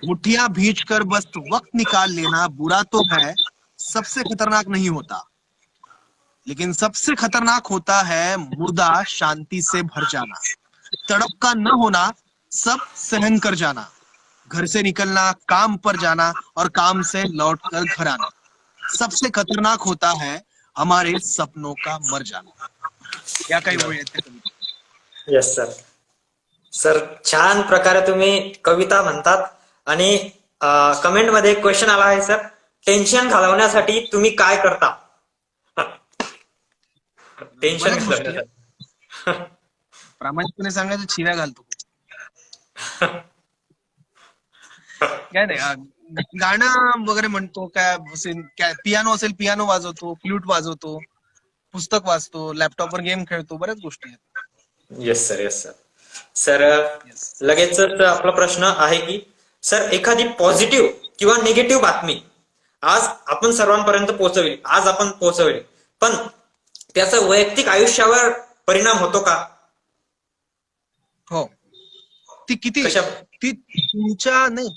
मुठ्ठियां भींच कर बस वक्त निकाल लेना बुरा तो है, सबसे खतरनाक नहीं होता, लेकिन सबसे खतरनाक होता है मुर्दा शांति से भर जाना, तड़प का न होना, सब सहन कर जाना, घर से निकलना, काम पर जाना और काम से लौटकर घर आना, सबसे खतरनाक होता है हमारे सपनों का मर जाना. या काही ओळी आहेत त्या कवितेत. Yes sir. सर छान प्रकारे तुम्ही कविता म्हणतात. आणि कमेंट मध्ये एक क्वेश्चन आला आहे सर, टेन्शन घालवण्यासाठी तुम्ही काय करता? टेन्शन बऱ्याच गोष्टी आहेत. घालवण्यासाठी. प्रामाणिकपणे सांगायचं, शिव्या घालतो. काय नाही, गाणं वगैरे म्हणतो, काय पियानो असेल पियानो वाजवतो, फ्लूट वाजवतो, पुस्तक वाचतो, लॅपटॉपवर गेम खेळतो, बऱ्याच गोष्टी आहेत. Yes sir. Yes sir. Sir लगेच आपला प्रश्न आहे की सर एखादी पॉझिटिव्ह किंवा निगेटिव्ह बातमी आज आपण सर्वांपर्यंत पोहोचवली, आज आपण पोहोचवली, पण त्याचा वैयक्तिक आयुष्यावर परिणाम होतो का? हो, ती किती, ती तुमच्या नाही,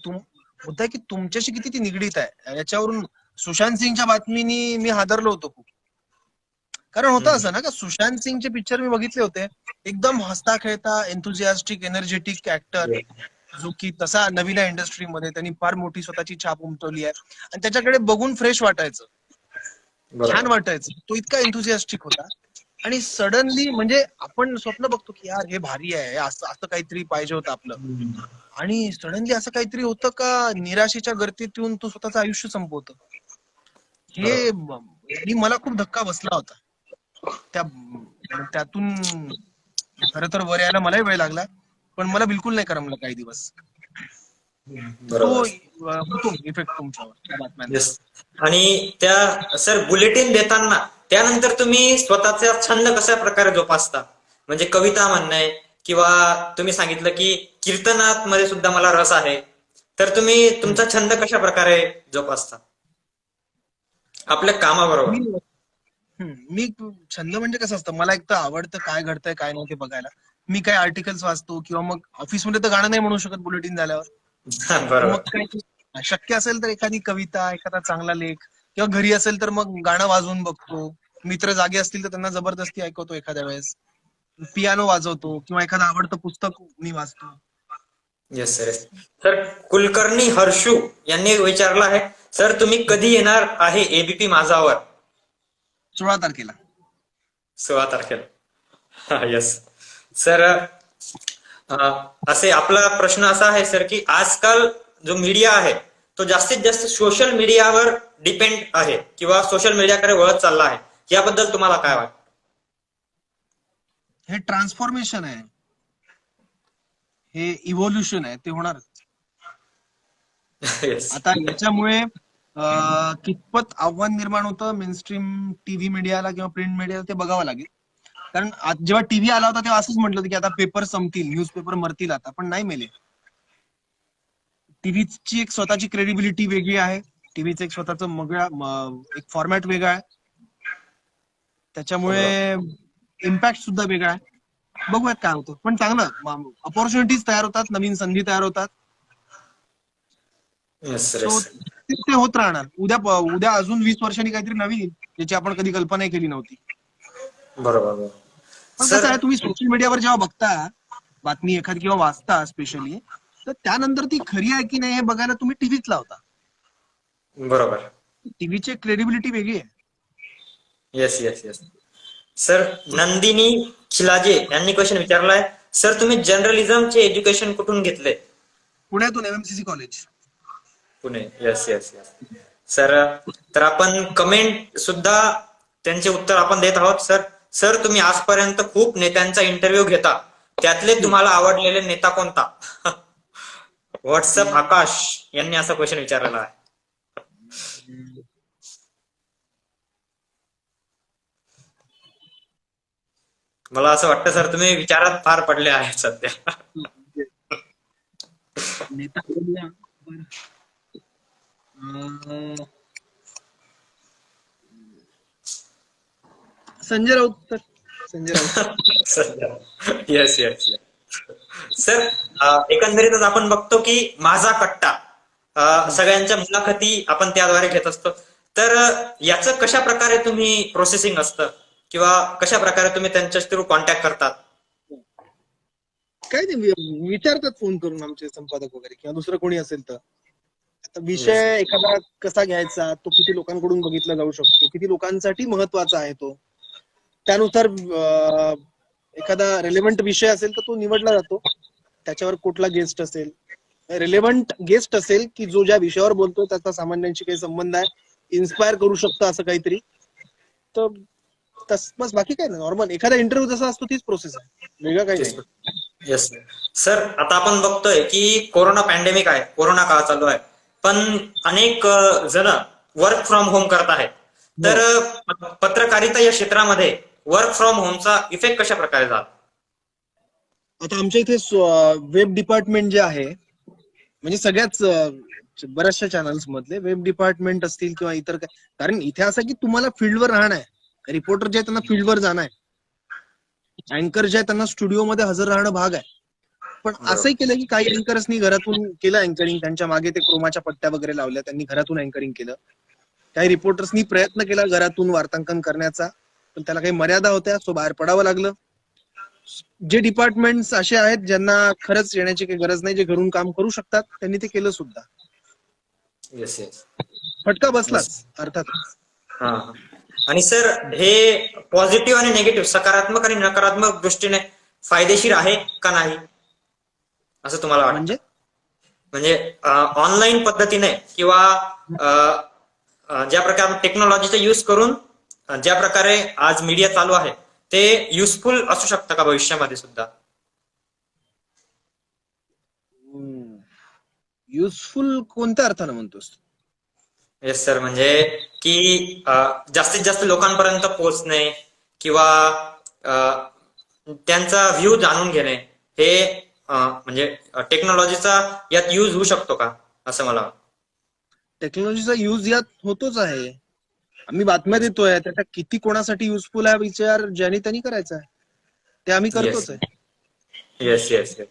मुद्दा की तुमच्याशी किती ती निगडीत आहे याच्यावरून. सुशांत सिंगच्या बातमीनी मी हादरलो होतो खूप. कारण होतं असं ना, का सुशांत सिंगचे पिक्चर मी बघितले होते, एकदम हसता खेळता एन्थुझियास्टिक एनर्जेटिक ऍक्टर, जो की तसा नवीन आहे इंडस्ट्रीमध्ये, त्यांनी फार मोठी स्वतःची छाप उमटवली आहे आणि त्याच्याकडे बघून फ्रेश वाटायचं, छान वाटायचं. तो इतका एन्थुसियास्टिक होता आणि सडनली म्हणजे आपण स्वप्न बघतो की यार हे भारी आहे, असं असं काहीतरी पाहिजे होतं आपलं, आणि सडनली असं काहीतरी होतं का निराशेच्या गर्तेत येऊन तो स्वतःचं आयुष्य संपवतो. हे आणि मला खूप धक्का बसला होता त्यातून. खरं तर वर यायला मलाही वेळ लागला, पण मला बिलकुल नाही करमलं काही दिवस. तो होतो इफेक्ट तुमच्यावर त्या बातम्यांचा. येस. आणि त्या सर बुलेटिन देताना त्यानंतर तुम्ही स्वतःचा छंद कशा प्रकारे जोपासता? म्हणजे कविता म्हणणे किंवा तुम्ही सांगितलं की कीर्तनात मध्ये सुद्धा मला रस आहे, तर तुम्ही तुमचा छंद कशा प्रकारे जोपासता आपल्या कामाबरोबर? मी छंद म्हणजे कसं असतं, मला एक तर आवडतं काय घडतंय काय नाही ते बघायला. मी काय आर्टिकल्स वाचतो किंवा मग ऑफिसमध्ये तर गाणं नाही म्हणू शकत बुलेटिन झाल्यावर, तर बरोबर. मग काय शक्य असेल तर एखादी कविता, एखादा चांगला लेख, किंवा घरी असेल तर मग गाणं वाजवून बघतो. मित्र जागे असतील तर त्यांना जबरदस्ती ऐकवतो एखाद्या वेळेस, पियानो वाजवतो किंवा एखादं आवडतं पुस्तक मी वाचतो. Yes sir. Sir Kulkarni Harshu यांनी विचारलं आहे, सर तुम्ही कधी येणार आहे एबीपी माझावर? 16 तारखेला. 16 तारखेला. Yes sir. असे आपला प्रश्न असा आहे सर की आजकाल जो मीडिया आहे तो जास्तीत जास्त सोशल मीडियावर डिपेंड आहे किंवा सोशल मीडियाकडे वळत चालला आहे, याबद्दल तुम्हाला काय वाटतं? हे ट्रान्सफॉर्मेशन आहे, हे इव्होल्युशन आहे, ते होणार. येस. आता याच्यामुळे कितपत आव्हान निर्माण होतं मेनस्ट्रीम टीव्ही मीडियाला किंवा प्रिंट मीडियाला ते बघावं लागेल. कारण जेव्हा टीव्ही आला होता तेव्हा असंच म्हटलं होतं की आता पेपर संपतील, न्यूजपेपर मरतील आता, पण नाही मेले. टीव्हीची एक स्वतःची क्रेडिबिलिटी वेगळी आहे, टीव्हीचं एक स्वतःचं एक फॉर्मॅट वेगळा आहे, त्याच्यामुळे इम्पॅक्ट सुद्धा वेगळा आहे. बघूयात काय होतं, पण चांगलं ऑपॉर्च्युनिटीज तयार होतात, नवीन संधी तयार होतात. येस So, ते होत राहणार. उद्या अजून 20 वर्षांनी काहीतरी नवीन येईल, ज्याची आपण कधी कल्पनाही केली नव्हती. बरोबर. पण कसं आहे, तुम्ही सोशल मीडियावर जेव्हा बघता बातमी एखादी किंवा वाचता स्पेशली, तर त्यानंतर ती खरी आहे की नाही हे बघायला तुम्ही टीव्हीच लावता. बरोबर. टीव्हीची क्रेडिबिलिटी वेगळी आहे. Yes yes yes. Sir Nandini Khilaje यांनी क्वेश्चन विचारलाय, सर तुम्ही जर्नलिझमचे एज्युकेशन कुठून घेतले? पुण्यातून MMCC college, Pune. Yes yes yes. Sir तर आपण कमेंट सुद्धा त्यांचे उत्तर आपण देत आहोत. सर सर तुम्ही आजपर्यंत खूप नेत्यांचा इंटरव्ह्यू घेता, त्यातले तुम्हाला आवडलेले नेता कोणता? व्हॉट्सअप आकाश यांनी असा क्वेश्चन विचारलेला आहे. मला असं वाटतं सर तुम्ही विचारात फार पडले आहेत सध्या. नेता संजय राऊत. सर संजय राऊत. सध्या. Yes yes yes. सर एकंदरीतच आपण बघतो की माझा कट्टा सगळ्यांच्या मुलाखती आपण त्याद्वारे घेत असतो, तर याचं कशा प्रकारे तुम्ही प्रोसेसिंग असतं किंवा कशा प्रकारे तुम्ही त्यांच्या थ्रू कॉन्टॅक्ट करतात? काय नाही, विचारतात फोन करून आमचे संपादक वगैरे किंवा दुसरं कोणी असेल तर. आता विषय एखादा कसा घ्यायचा, तो किती लोकांकडून बघितला जाऊ शकतो, किती लोकांसाठी महत्वाचा आहे तो, त्यानुसार एखादा रेलेव्हंट विषय असेल तर तो निवडला जातो. त्याच्यावर कुठला गेस्ट असेल, रेलेव्हंट गेस्ट असेल की जो ज्या विषयावर बोलतो त्याचा सामान्यांशी काही संबंध आहे, इन्स्पायर करू शकतो असं काहीतरी, तर बस बाकी काय नाही. नॉर्मल एखादा इंटरव्ह्यू जसा असतो तीच प्रोसेस आहे, वेगळं काही नाही. Yes sir. आता आपण बघतोय की कोरोना पॅन्डेमिक आहे, कोरोना काळ चालू आहे, पण अनेक जण वर्क फ्रॉम होम करत आहेत, तर पत्रकारिता या क्षेत्रामध्ये वर्क फ्रॉम होमचा इफेक्ट कशा प्रकारे झाला? आता आमच्या इथे वेब डिपार्टमेंट जे आहे, म्हणजे सगळ्याच बऱ्याचशा चॅनल्स मधले वेब डिपार्टमेंट असतील किंवा इतर काय, कारण इथे असं की तुम्हाला फील्डवर राहणं आहे, रिपोर्टर जे आहे त्यांना फील्डवर जाणं आहे, अँकर जे आहे त्यांना स्टुडिओमध्ये हजर राहणं भाग आहे. पण असंही केलं की काही अँकर्सनी घरातून केलं अँकरिंग, त्यांच्या मागे ते क्रोमाच्या पट्ट्या वगैरे लावल्या, त्यांनी घरातून अँकरिंग केलं. काही रिपोर्टर्सनी प्रयत्न केला घरातून वार्तांकन करण्याचा, पण त्याला काही मर्यादा होत्या, सो बाहेर पडावं लागलं. जे डिपार्टमेंट्स असे आहेत ज्यांना खरंच येण्याची काही गरज नाही, जे घरून काम करू शकतात, त्यांनी ते केलं सुद्धा. Yes yes. फटका बसलाच अर्थात. हा हा. आणि सर हे पॉझिटिव्ह आणि निगेटिव्ह, सकारात्मक आणि नकारात्मक दृष्टीने फायदेशीर आहे का नाही असं तुम्हाला वाटतं? म्हणजे ऑनलाईन पद्धतीने किंवा ज्या प्रकारे टेक्नॉलॉजीचा यूज करून ज्या प्रकारे आज मीडिया चालू आहे ते युजफुल असू शकतं का भविष्यामध्ये सुद्धा? युजफुल कोणत्या अर्थानं म्हणतोस? येस सर, म्हणजे की जास्तीत जास्त लोकांपर्यंत पोहोचणे किंवा त्यांचा व्ह्यू जाणून घेणे, हे म्हणजे टेक्नॉलॉजीचा यात यूज होऊ शकतो का असं मला वाटतं. टेक्नॉलॉजीचा यूज यात होतोच आहे. आम्ही बातम्या देतोय, त्याचा किती कोणासाठी युजफुल आहे विचार ज्यांनी त्यांनी करायचा आहे, ते आम्ही करतोच आहे. Yes yes yes.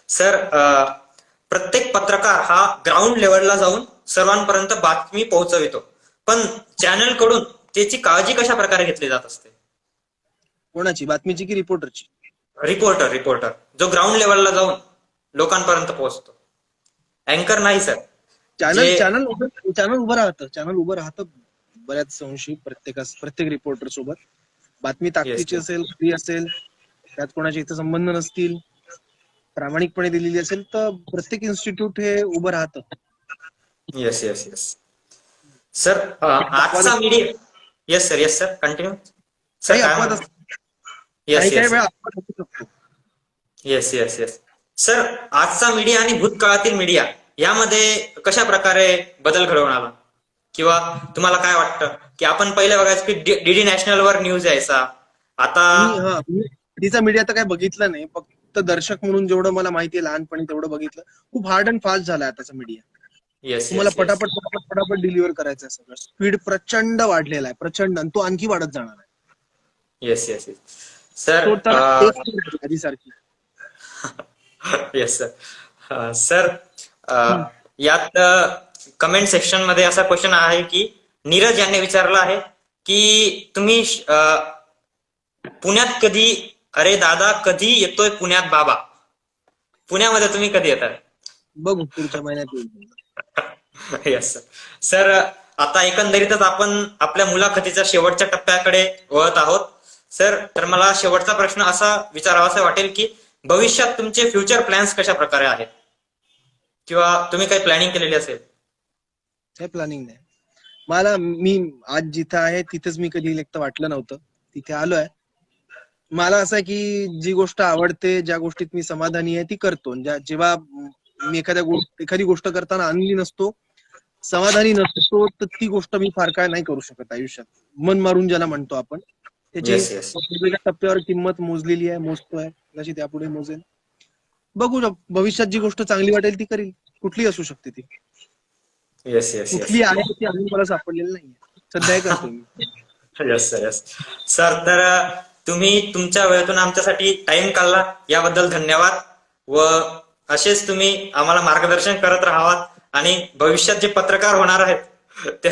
सर, प्रत्येक पत्रकार हा ग्राउंड लेवलला जाऊन सर्वांपर्यंत बातमी पोहोचवितो, पण चॅनल कडून त्याची काळजी कशा प्रकारे घेतली जात असते? कोणाची बातमीची की रिपोर्टरची? रिपोर्टर जो ग्राउंड लेवलला जाऊन लोकांपर्यंत पोहोचतो. अँकर नाही सर. चॅनल उभं राहतं बऱ्याच अंशी प्रत्येक रिपोर्टर सोबत. बातमी ताकदीची असेल, खरी असेल, त्यात कोणाचे इथं संबंध नसतील, प्रामाणिकपणे दिलेली असेल, तर प्रत्येक इन्स्टिट्यूट हे उभं राहतं. Yes yes yes. सर, आजचा मीडिया. Yes sir continue. काही अपवाद असतात, काही वेळा अपवाद असू शकतो. Yes yes yes. सर, आजचा मीडिया आणि भूतकाळातील मीडिया यामध्ये कशा प्रकारे बदल घडवून आला, किंवा तुम्हाला काय वाटतं की आपण पहिले बघायचं की डीडी नॅशनल वर न्यूज यायचा, आता तिचा मीडिया तर काय बघितलं नाही, फक्त दर्शक म्हणून जेवढं मला माहिती आहे लहानपणी तेवढं बघितलं. खूप हार्ड अँड फास्ट झालाय आताचा मीडिया. येस तुम्हाला पटापट डिलिव्हर करायचं आहे सगळं. स्पीड प्रचंड वाढलेला आहे, प्रचंड, आणि तो आणखी वाढत जाणार आहे. Yes yes yes. सर, आधीसारखी. Yes sir. सर, यात कमेंट सेक्शन मध्ये असा क्वेश्चन आहे की नीरज यांनी विचारला आहे की तुम्ही पुण्यात कधी, अरे दादा कधी येतोय पुण्यात बाबा, पुण्यामध्ये तुम्ही कधी येतात? बघू पुढच्या महिन्यात येईल. Yes sir. सर, आता एकंदरीतच आपण आपल्या मुलाखतीच्या शेवटच्या टप्प्याकडे वळत आहोत. सर, तर मला शेवटचा प्रश्न असा विचारावासा वाटेल की भविष्यात तुमचे फ्युचर प्लॅन्स कशा प्रकारे आहेत, किंवा तुम्ही काही प्लॅनिंग केलेली असेल? काही प्लॅनिंग नाही मला. मी आज जिथं आहे तिथेच मी कधी लेखतं वाटलं नव्हतं, तिथे आलोय. मला असं आहे की जी गोष्ट आवडते, ज्या गोष्टीत मी समाधानी आहे ती करतो. जेव्हा मी एखादी गोष्ट करताना आनंदी नसतो, समाधानी नसतो, तर ती गोष्ट मी फार काय नाही करू शकत आयुष्यात. मन मारून ज्याला म्हणतो आपण, त्याची वेगवेगळ्या टप्प्यावर किंमत मोजलेली आहे, मोजतोय, जशी त्यापुढे मोजेल. बघू, भविष्यात जी गोष्ट चांगली वाटेल ती करील, कुठली असू शकते ती. Yes yes. कुठली आहे ती अजून मला सापडलेली नाहीये, सध्या करतो मी. Yes sir. येस सर, तर तुम्ही तुमच्या वेळेतून आमच्यासाठी टाइम काढला याबद्दल धन्यवाद. व असेच तुम्ही आम्हाला मार्गदर्शन करत राहावात, आणि भविष्यात जे पत्रकार होणार आहेत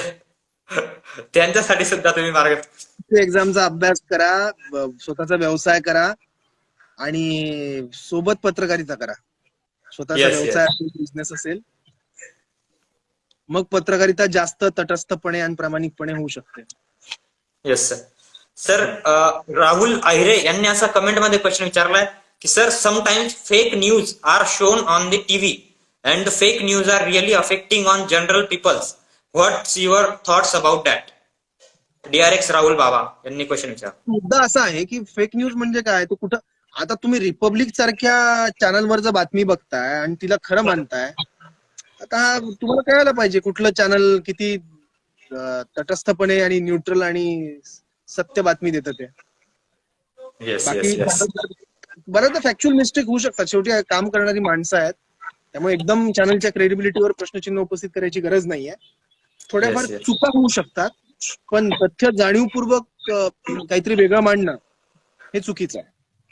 त्यांच्यासाठी सुद्धा तुम्ही एक्झामचा अभ्यास करा, स्वतःचा व्यवसाय करा, आणि सोबत पत्रकारिता करा. स्वतःचा व्यवसाय असेल, बिझनेस असेल, मग पत्रकारिता जास्त तटस्थपणे आणि प्रामाणिकपणे होऊ शकते. Yes sir. Sir, Rahul Ahire यांनी असा कमेंट मध्ये क्वेश्चन विचारलाय की sir, sometimes fake news are shown on the TV and fake news are really affecting on general peoples. What's your thoughts about that? DRX Rahul Baba यांनी क्वेश्चन विचारला. मुद्दा असा आहे की फेक न्यूज म्हणजे काय, तो कुठं, आता तुम्ही रिपब्लिक सारख्या चॅनलवर जर बातमी बघताय आणि तिला खरं मानताय, आता तुम्हाला कळायला पाहिजे कुठलं चॅनल किती तटस्थपणे आणि न्यूट्रल आणि सत्य बातमी देतं ते. बाकी बऱ्याचदा फॅक्च्युअल मिस्टेक होऊ शकतात. शेवटी काम करणारी माणसं आहेत, त्यामुळे एकदम चॅनलच्या क्रेडिबिलिटीवर प्रश्नचिन्ह उपस्थित करायची गरज नाहीये. थोड्याफार चुका होऊ शकतात, पण तथ्य जाणीवपूर्वक काहीतरी वेगळं मांडणं हे चुकीचं आहे.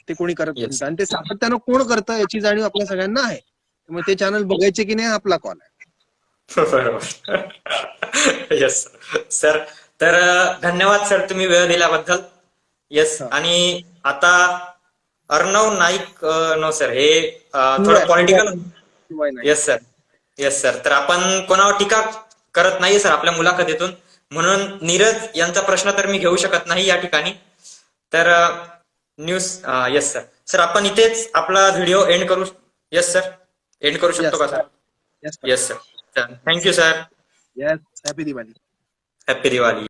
ते कोणी करत नाही, आणि ते सातत्यानं कोण करतं याची जाणीव आपल्या सगळ्यांना आहे. त्यामुळे ते चॅनल बघायचे की नाही आपला कॉल आहे. Yes sir. तर धन्यवाद सर, तुम्ही वेळ दिल्याबद्दल. येस. आणि आता अर्णव नाईक नो सर, हे थोडं पॉलिटिकल. शिवाय नाही. Yes sir, yes sir. तर आपण कोणावर टीका करत नाहीये सर आपल्या मुलाखतीतून, म्हणून नीरज यांचा प्रश्न तर मी घेऊ शकत नाही या ठिकाणी. तर न्यूज येस सर. सर आपण इथेच आपला व्हिडिओ एंड करू. येस सर, एंड करू शकतो का sir? Yes yes sir. Thank you sir. Yes. Happy Diwali. Happy Diwali.